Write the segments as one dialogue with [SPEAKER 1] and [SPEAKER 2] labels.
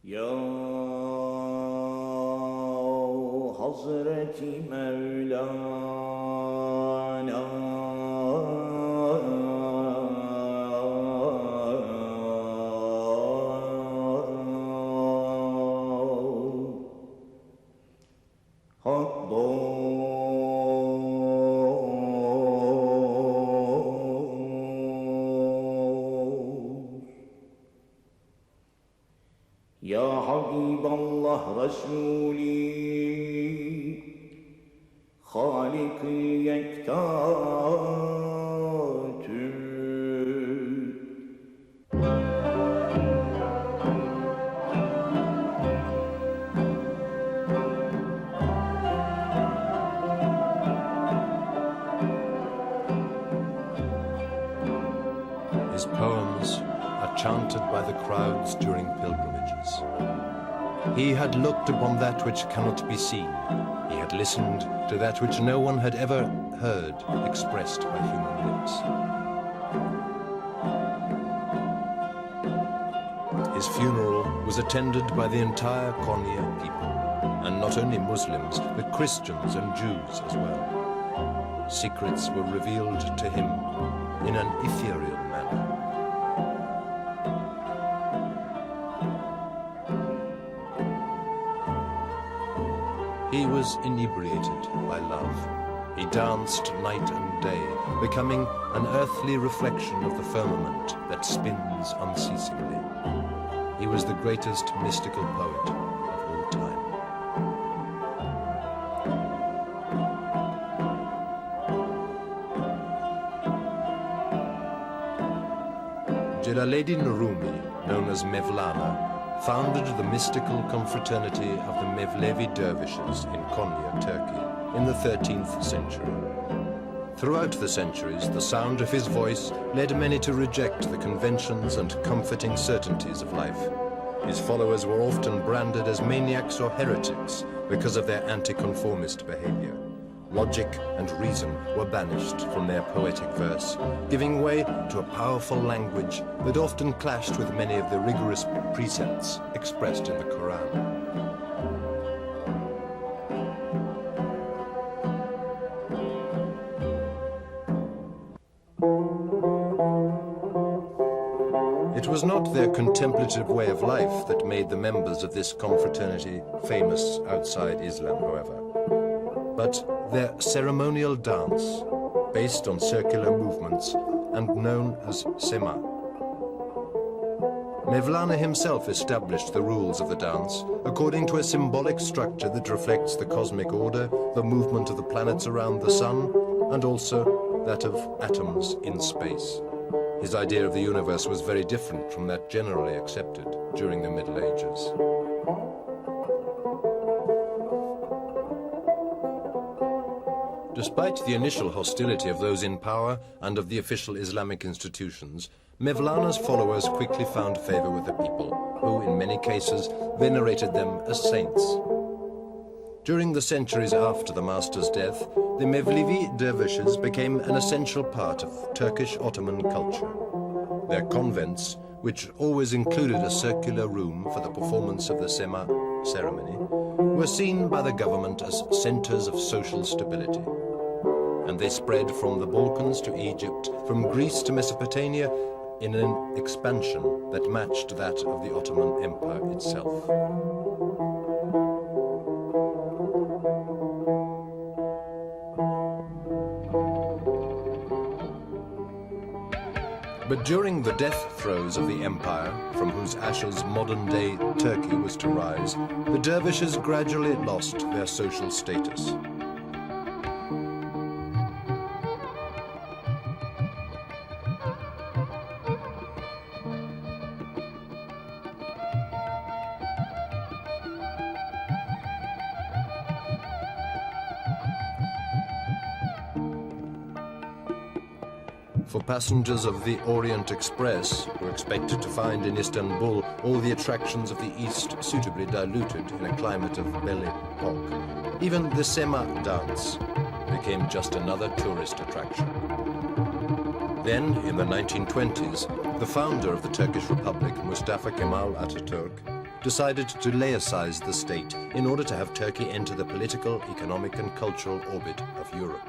[SPEAKER 1] Ya Hazreti-Mevlana Hak Ya Habiballah Resulü Halik-i Yektatü
[SPEAKER 2] His poems are chanted by the crowds during pilgrimages. He had looked upon that which cannot be seen. He had listened to that which no one had ever heard expressed by human lips. His funeral was attended by the entire Konya people, and not only Muslims, but Christians and Jews as well. Secrets were revealed to him in an ethereal manner. He was inebriated by love. He danced night and day, becoming an earthly reflection of the firmament that spins unceasingly. He was the greatest mystical poet of all time. Celaleddin Rumi, known as Mevlana, founded the mystical confraternity of the Mevlevi dervishes in Konya, Turkey, in the 13th century. Throughout the centuries, the sound of his voice led many to reject the conventions and comforting certainties of life. His followers were often branded as maniacs or heretics because of their anti-conformist behavior. Logic and reason were banished from their poetic verse, giving way to a powerful language that often clashed with many of the rigorous precepts expressed in the Quran. It was not their contemplative way of life that made the members of this confraternity famous outside Islam, however, but their ceremonial dance, based on circular movements and known as sema. Mevlana himself established the rules of the dance according to a symbolic structure that reflects the cosmic order, the movement of the planets around the sun, and also that of atoms in space. His idea of the universe was very different from that generally accepted during the Middle Ages. Despite the initial hostility of those in power and of the official Islamic institutions, Mevlana's followers quickly found favor with the people, who in many cases venerated them as saints. During the centuries after the master's death, the Mevlevi dervishes became an essential part of Turkish Ottoman culture. Their convents, which always included a circular room for the performance of the Sema ceremony, were seen by the government as centers of social stability. And they spread from the Balkans to Egypt, from Greece to Mesopotamia, in an expansion that matched that of the Ottoman Empire itself. But during the death throes of the empire, from whose ashes modern-day Turkey was to rise, the dervishes gradually lost their social status. For passengers of the Orient Express, who expected to find in Istanbul all the attractions of the East suitably diluted in a climate of Belle Epoque, even the Sema dance became just another tourist attraction. Then, in the 1920s, the founder of the Turkish Republic, Mustafa Kemal Atatürk, decided to laicise the state in order to have Turkey enter the political, economic and cultural orbit of Europe.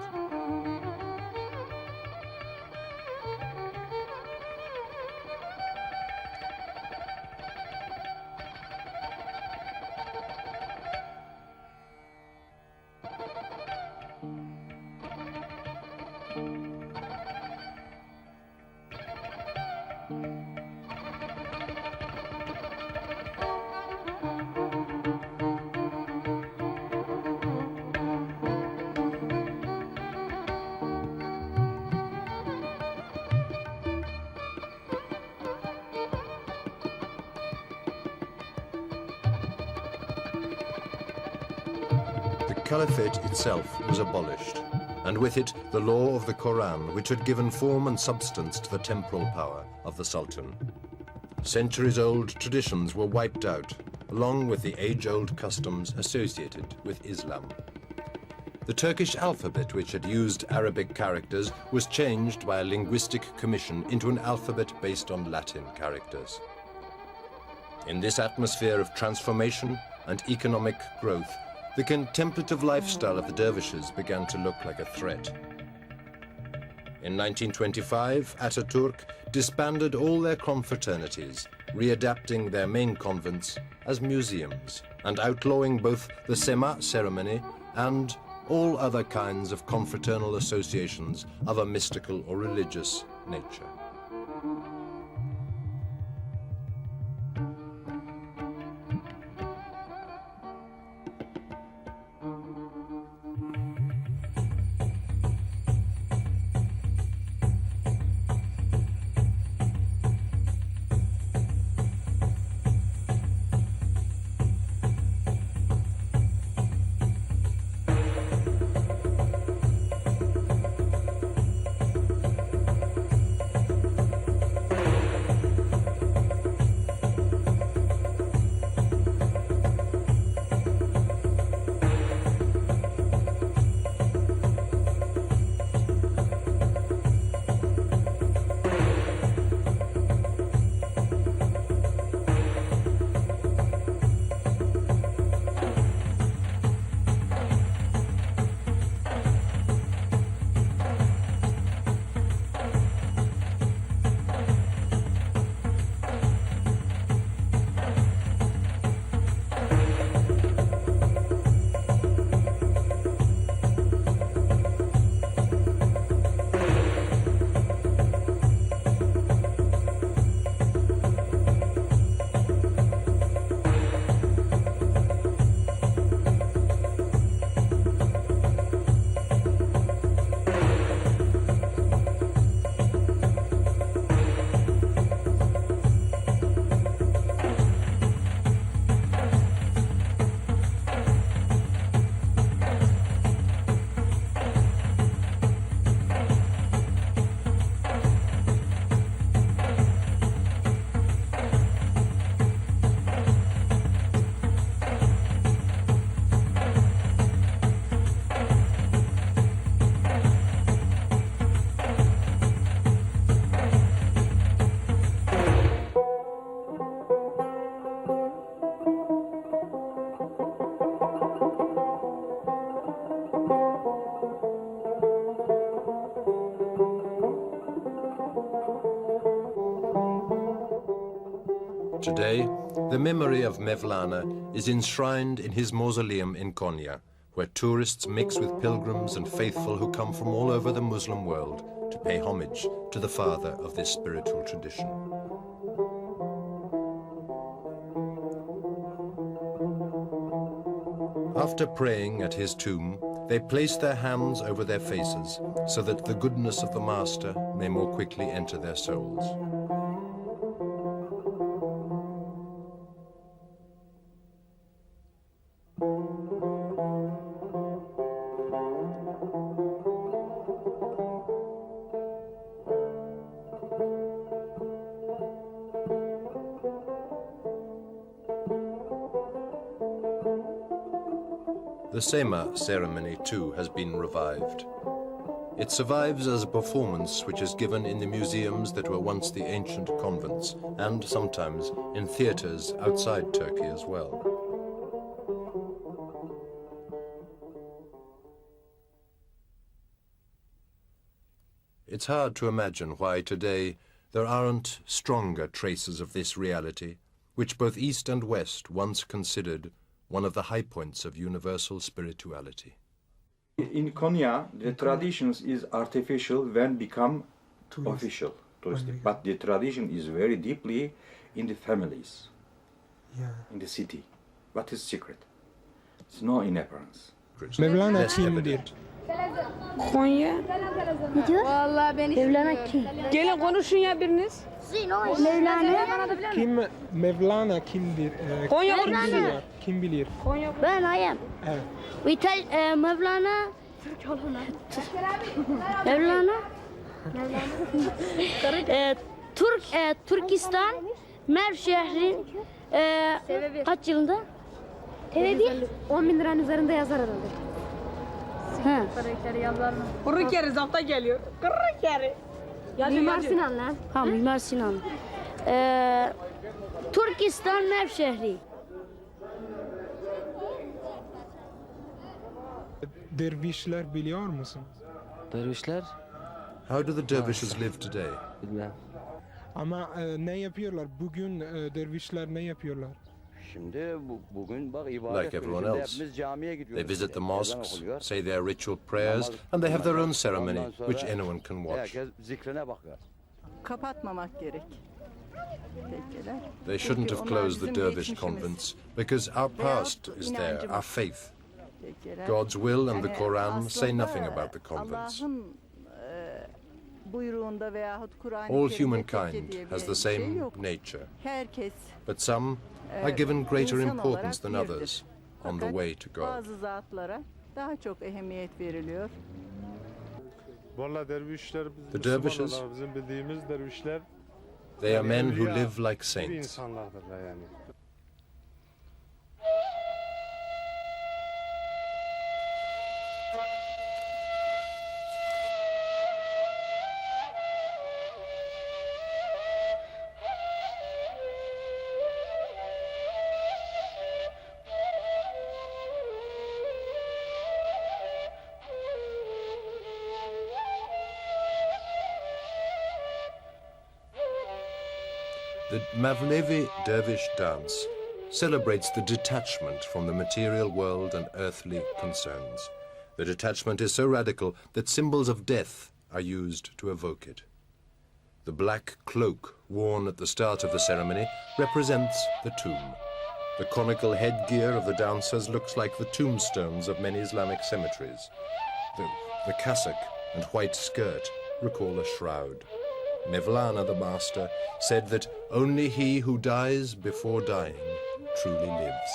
[SPEAKER 2] The Caliphate itself was abolished, and with it the law of the Quran, which had given form and substance to the temporal power of the Sultan. Centuries-old traditions were wiped out, along with the age-old customs associated with Islam. The Turkish alphabet, which had used Arabic characters, was changed by a linguistic commission into an alphabet based on Latin characters. In this atmosphere of transformation and economic growth, the contemplative lifestyle of the dervishes began to look like a threat. In 1925, Ataturk disbanded all their confraternities, readapting their main convents as museums and outlawing both the Sema ceremony and all other kinds of confraternal associations of a mystical or religious nature. Today, the memory of Mevlana is enshrined in his mausoleum in Konya, where tourists mix with pilgrims and faithful who come from all over the Muslim world to pay homage to the father of this spiritual tradition. After praying at his tomb, they place their hands over their faces so that the goodness of the Master may more quickly enter their souls. The Sema ceremony too has been revived. It survives as a performance which is given in the museums that were once the ancient convents, and sometimes in theaters outside Turkey as well. It's hard to imagine why today there aren't stronger traces of this reality, which both East and West once considered one of the high points of universal spirituality.
[SPEAKER 3] In Konya, the traditions is artificial when become official, touristic. But the tradition is very deeply in the families, in the city. What is secret? It's no in appearance.
[SPEAKER 4] Mevlana
[SPEAKER 2] Less
[SPEAKER 4] kimdir?
[SPEAKER 2] evident.
[SPEAKER 5] Konya.
[SPEAKER 6] Ne diyor?
[SPEAKER 5] Vallahi ben
[SPEAKER 6] Mevlana kim?
[SPEAKER 5] Gelin konuşun ya biriniz.
[SPEAKER 6] Mevlana.
[SPEAKER 4] Kim Mevlana kimdir?
[SPEAKER 5] Konya
[SPEAKER 4] Kim
[SPEAKER 5] konuşun.
[SPEAKER 4] bilir? Kim bilir?
[SPEAKER 5] Konya.
[SPEAKER 6] Ben Ayem.
[SPEAKER 4] Evet.
[SPEAKER 6] Mevlana. Mevlana. Türkistan Merv şehrin kaç yılında? TV1
[SPEAKER 7] 10.000 liranın üzerinde yazar herhalde.
[SPEAKER 6] Ha.
[SPEAKER 5] Kırık yeri zapta geliyor. Kırık yeri.
[SPEAKER 7] Mimar Sinan lan.
[SPEAKER 6] Ha, Mimar Sinan. Türkistan Merv şehri.
[SPEAKER 4] Dervişler biliyor musun?
[SPEAKER 8] Dervişler
[SPEAKER 2] How do the dervishes live today?
[SPEAKER 8] bilmem.
[SPEAKER 4] Ama ne yapıyorlar? Bugün dervişler ne yapıyorlar?
[SPEAKER 8] Şimdi bugün bak ibadet
[SPEAKER 2] Like everyone
[SPEAKER 8] gününde
[SPEAKER 2] else.
[SPEAKER 8] hepimiz camiye gidiyoruz.
[SPEAKER 2] They visit the
[SPEAKER 8] Ezan
[SPEAKER 2] mosques,
[SPEAKER 8] okunuyor.
[SPEAKER 2] say their ritual prayers, and they have their own ceremony,
[SPEAKER 8] Ondan sonra
[SPEAKER 2] which anyone can watch.
[SPEAKER 8] Herkes zikrine bakıyor.
[SPEAKER 9] Kapatmamak gerek. Tekkeler.
[SPEAKER 2] They shouldn't
[SPEAKER 9] Çünkü
[SPEAKER 2] have
[SPEAKER 9] onlar
[SPEAKER 2] closed the
[SPEAKER 9] bizim
[SPEAKER 2] dervish
[SPEAKER 9] geçmişimiz.
[SPEAKER 2] convents, because our past is there, our
[SPEAKER 9] inancımız.
[SPEAKER 2] faith.
[SPEAKER 9] Tekkeler.
[SPEAKER 2] God's will and the
[SPEAKER 9] Yani
[SPEAKER 2] Quran say
[SPEAKER 9] aslında
[SPEAKER 2] nothing about the convents.
[SPEAKER 9] Allah'ın buyruğunda veyahut Kur'an-ı
[SPEAKER 2] All
[SPEAKER 9] Kerim'de tekke
[SPEAKER 2] humankind
[SPEAKER 9] diye
[SPEAKER 2] has the
[SPEAKER 9] bir şey
[SPEAKER 2] same
[SPEAKER 9] yok.
[SPEAKER 2] nature,
[SPEAKER 9] Herkes
[SPEAKER 2] but some are given greater
[SPEAKER 9] insan
[SPEAKER 2] importance
[SPEAKER 9] olarak
[SPEAKER 2] than
[SPEAKER 9] birdir.
[SPEAKER 2] others on the
[SPEAKER 9] Fakat
[SPEAKER 2] way to God.
[SPEAKER 9] bazı zatlara daha çok ehemmiyet veriliyor.
[SPEAKER 10] Vallahi dervişler
[SPEAKER 2] The dervishes,
[SPEAKER 10] bizim bildiğimiz dervişler
[SPEAKER 2] they are men who
[SPEAKER 10] evliya
[SPEAKER 2] live like
[SPEAKER 10] gibi
[SPEAKER 2] saints.
[SPEAKER 10] insanlardırlar yani.
[SPEAKER 2] The Mevlevi dervish dance celebrates the detachment from the material world and earthly concerns. The detachment is so radical that symbols of death are used to evoke it. The black cloak worn at the start of the ceremony represents the tomb. The conical headgear of the dancers looks like the tombstones of many Islamic cemeteries. The cassock and white skirt recall a shroud. Mevlana, the master, said that only he who dies before dying truly lives.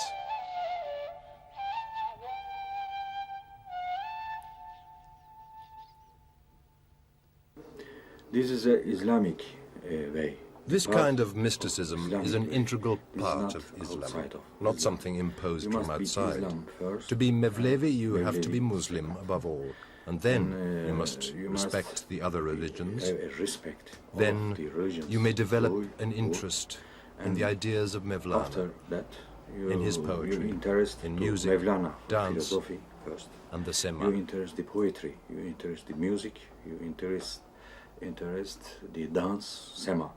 [SPEAKER 3] This is an Islamic way.
[SPEAKER 2] This
[SPEAKER 3] But
[SPEAKER 2] kind of mysticism
[SPEAKER 3] Islamic
[SPEAKER 2] is an
[SPEAKER 3] way.
[SPEAKER 2] integral
[SPEAKER 3] It's
[SPEAKER 2] part
[SPEAKER 3] not
[SPEAKER 2] of Islam,
[SPEAKER 3] outside of
[SPEAKER 2] not
[SPEAKER 3] Islam.
[SPEAKER 2] something imposed
[SPEAKER 3] You
[SPEAKER 2] from
[SPEAKER 3] must be
[SPEAKER 2] outside.
[SPEAKER 3] Islam first.
[SPEAKER 2] To be Mevlevi, you have to be
[SPEAKER 3] Mevlevi.
[SPEAKER 2] Muslim above all, and then
[SPEAKER 3] And,
[SPEAKER 2] you must respect the other religions.
[SPEAKER 3] Have a respect
[SPEAKER 2] Then
[SPEAKER 3] of the religions.
[SPEAKER 2] you may develop
[SPEAKER 3] Boy,
[SPEAKER 2] an
[SPEAKER 3] boy.
[SPEAKER 2] interest in
[SPEAKER 3] And
[SPEAKER 2] the ideas of Mevlana,
[SPEAKER 3] After that, you,
[SPEAKER 2] in his poetry,
[SPEAKER 3] you interest
[SPEAKER 2] in
[SPEAKER 3] to
[SPEAKER 2] music,
[SPEAKER 3] Mevlana,
[SPEAKER 2] dance,
[SPEAKER 3] philosophy first.
[SPEAKER 2] and the
[SPEAKER 3] You
[SPEAKER 2] Sema.
[SPEAKER 3] interest the poetry, you interest the music, you interest the dance, Sema.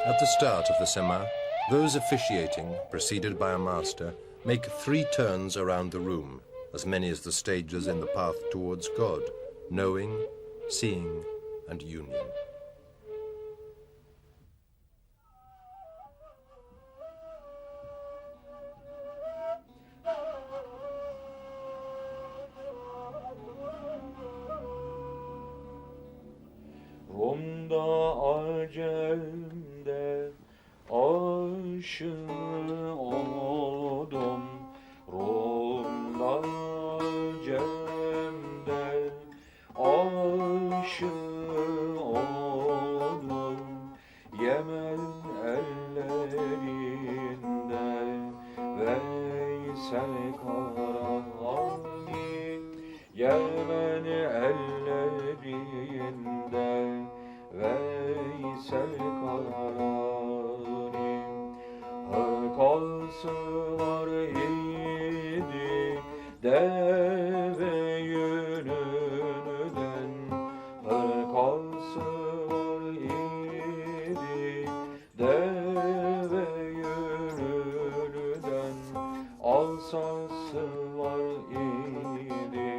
[SPEAKER 2] At the start of the Sema, those officiating, preceded by a master, make 3 turns around the room, as many as the stages in the path towards God, knowing, seeing, and union.
[SPEAKER 1] Rum'da Acem'de aşık oldum. Rum'da Acem'de aşık oldum. Yemen Veysel Karani, yer beni ellerinde. Veysel Karani, hırkası var idi deve yününden. Hırkası var idi deve yününden. Alsası var idi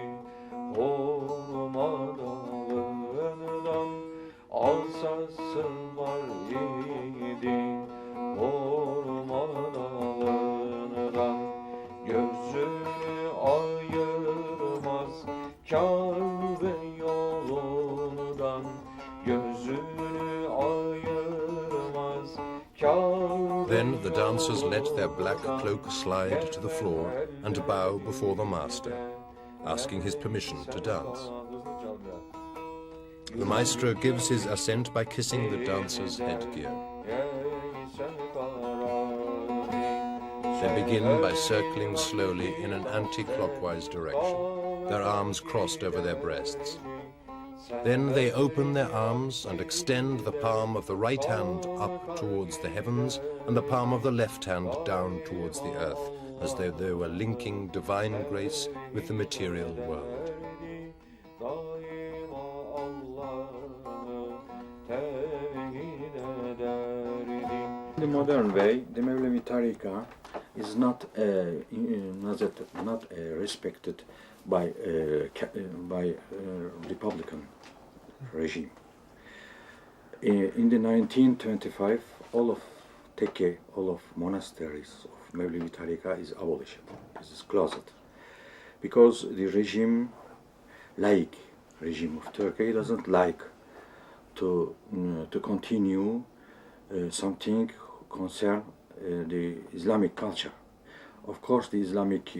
[SPEAKER 1] hurma dalından. Alsası var idi hurma dalından. Gözünü ayırmaz Kabe yolundan. Gözünü ayırmaz Kabe.
[SPEAKER 2] Then the dancers let their black cloak slide to the floor and bow before the master, asking his permission to dance. The maestro gives his assent by kissing the dancer's headgear. They begin by circling slowly in an anti-clockwise direction, their arms crossed over their breasts. Then they open their arms and extend the palm of the right hand up towards the heavens and the palm of the left hand down towards the earth, as though they were linking divine grace with the material world.
[SPEAKER 3] In the modern way, the Mevlevi Tarika is not respected by Republican regime. In the 1925, all of tekke, all of monasteries of Mevlevi Tarika is abolished. It is closed because the regime, laik regime of Turkey, doesn't like to continue something concern the Islamic culture. Of course, the Islamic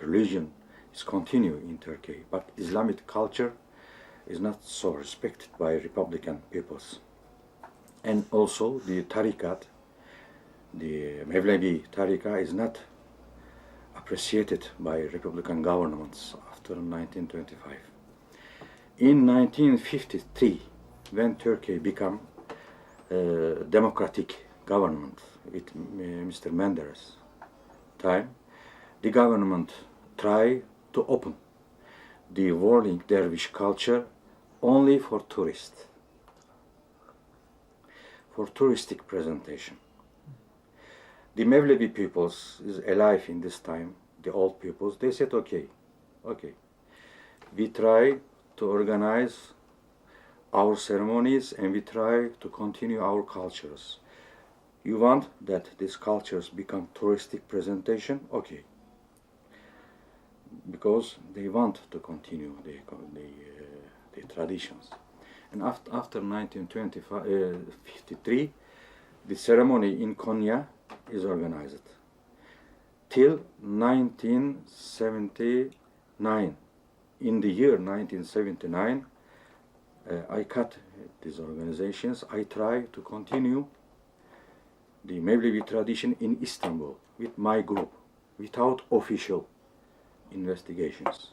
[SPEAKER 3] religion is continuing in Turkey, but Islamic culture is not so respected by Republican peoples. And also the tariqat, the Mevlevi Tarika, is not appreciated by Republican governments after 1925. In 1953, when Turkey became democratic government with Mr. Menderes time, the government tried to open the whirling dervish culture only for tourists, for touristic presentation. The Mevlevi peoples is alive in this time, the old peoples, they said, okay, we try to organize our ceremonies and we try to continue our cultures. You want that these cultures become touristic presentation? Okay. Because they want to continue the traditions. And after 1953, the ceremony in Konya is organized. Till 1979, in the year 1979, I cut these organizations. I try to continue the Mevlevi tradition in Istanbul with my group, without official investigations.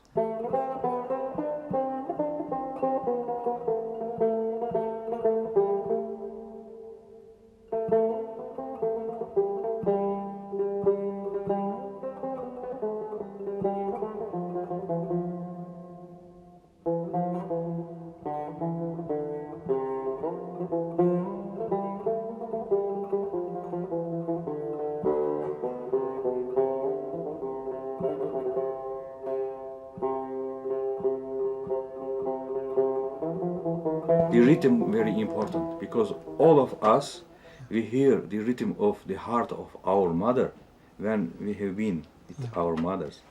[SPEAKER 3] The rhythm very important, because all of us, we hear the rhythm of the heart of our mother when we have been with our mothers.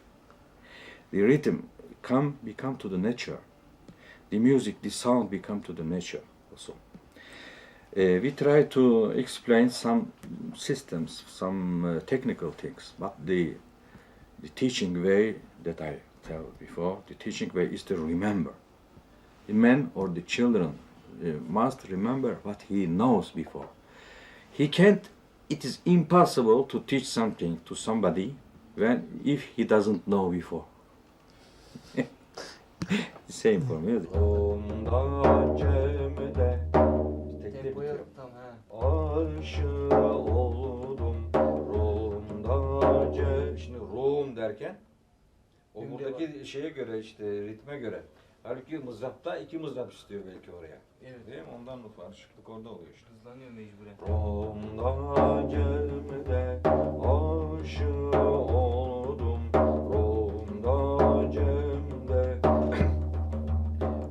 [SPEAKER 3] The rhythm become to the nature. The music, the sound become to the nature also. We try to explain some systems, some technical things, but the teaching way that I tell before, the teaching way is to remember. The man or the children must remember what he knows before. He can't, it is impossible to teach something to somebody if he doesn't know before. Same for me.
[SPEAKER 1] Rum'da Cem'de aşığı oldum. Rum'da Cem. Şimdi Rum derken o buradaki şeye göre işte ritme göre. Halbuki mızrapta 2 mızrap istiyor belki oraya. Evet. Değil mi? Ondan mı karışıklık orada oluyor işte. Hızlanıyor mecburen. Rum'da Cem'de aşığı oldum. Rum'da Cem'de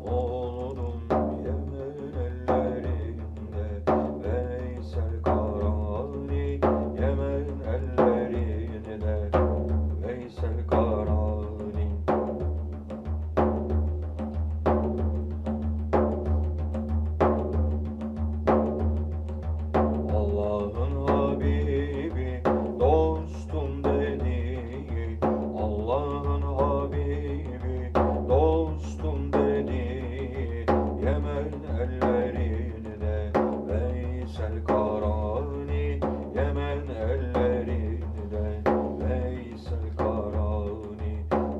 [SPEAKER 1] oldum. Yemen ellerinde Veysel Karani. Yemen ellerinde Veysel Karani. Allah'ın Habibi dostum dedi. Allah'ın Habibi dostum dedi. Yemen ellerinde Veysel Karani. Yemen ellerinde Veysel Karani.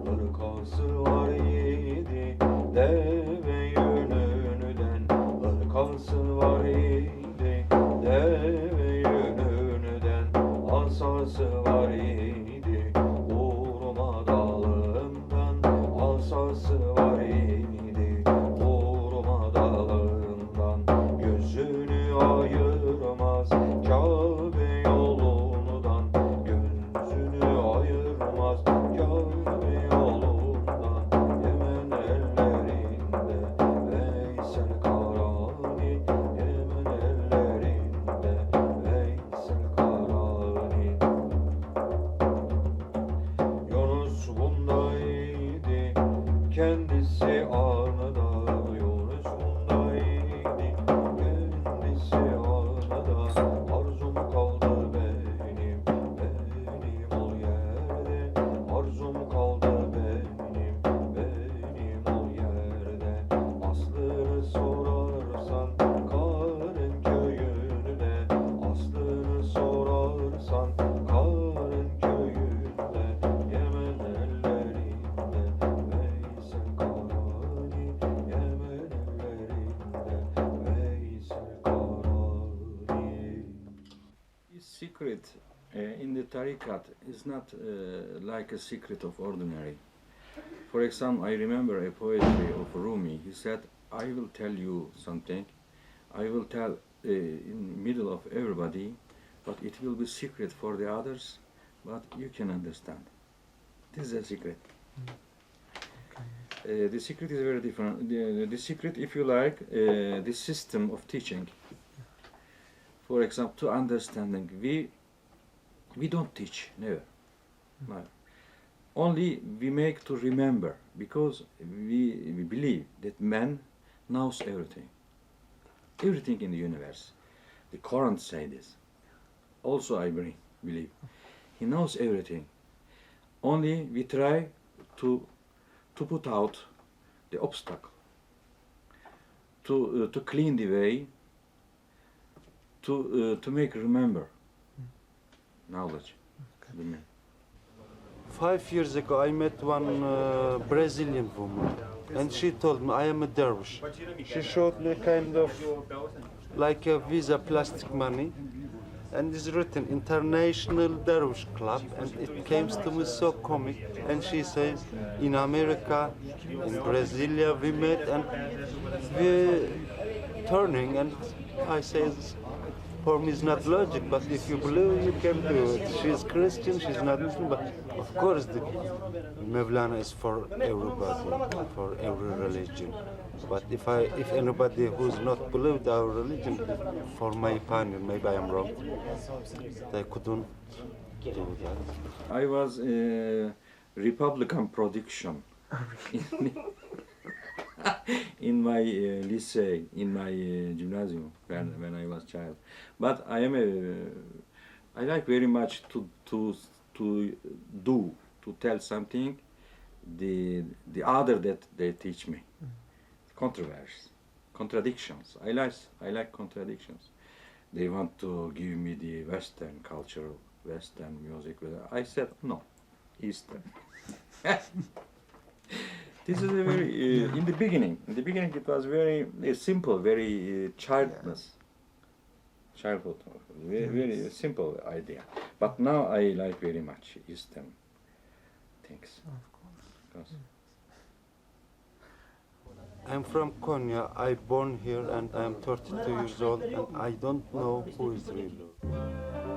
[SPEAKER 1] Hırkası var idi deve yönünden. Hırkası var idi deve yönünden. Asası var idi vurma dalından. Asası var idi vurma dalından. Gözünü ayırmaz Kabe yolundan. Gözünü ayırmaz Kabe yolundan. Yemen ellerinde Veysel Karani. Yemen ellerinde Veysel Karani. Yunus bundaydı kendisi anada. Yunus bundaydı kendisi anada. Arzum kaldı benim ol yerde. Arzum kaldı benim ol yerde. Aslını sorarsan Karen köyünde. Aslını sorarsan Karen köyünde. Yemen ellerinde Veysel Karani. Yemen ellerinde Veysel Karani.
[SPEAKER 3] Secret in the tariqat is not like a secret of ordinary. For example, I remember a poetry of Rumi. He said, I will tell you something. I will tell in middle of everybody, but it will be secret for the others, but you can understand. This is a secret. The secret is very different. The secret, if you like, the system of teaching. For example, to understanding, we don't teach, never. No. Only we make to remember, because we believe that man knows everything. Everything in the universe. The Quran say this. Also I believe. He knows everything. Only we try to put out the obstacle, to clean the way, to make remember knowledge.
[SPEAKER 10] 5 years ago, I met one Brazilian woman, and she told me I am a dervish. She showed me kind of like a Visa plastic money, and it's written International Dervish Club, and it came to me so comic. And she says, in America, in Brasilia, we met, and we turning, and I says, for me it's not logic, but if you believe, you can do it. She's Christian, she's not Muslim, but of course the Mevlana is for everybody, for every religion. But if anybody who's not believed our religion, for my opinion, maybe I am wrong, they couldn't do that.
[SPEAKER 3] I was Republican production in my lycée, in my gymnasium when I was child. But I like very much to tell something the other that they teach me. Controversy, contradictions. I like contradictions. They want to give me the Western culture, Western music. I said no. Easter. This is a very in the beginning. In the beginning, it was very simple, very childhood, very simple idea. But now I like very much Easter things. Of course.
[SPEAKER 10] I'm from Konya. I born here and I'm 32 years old and I don't know who is real.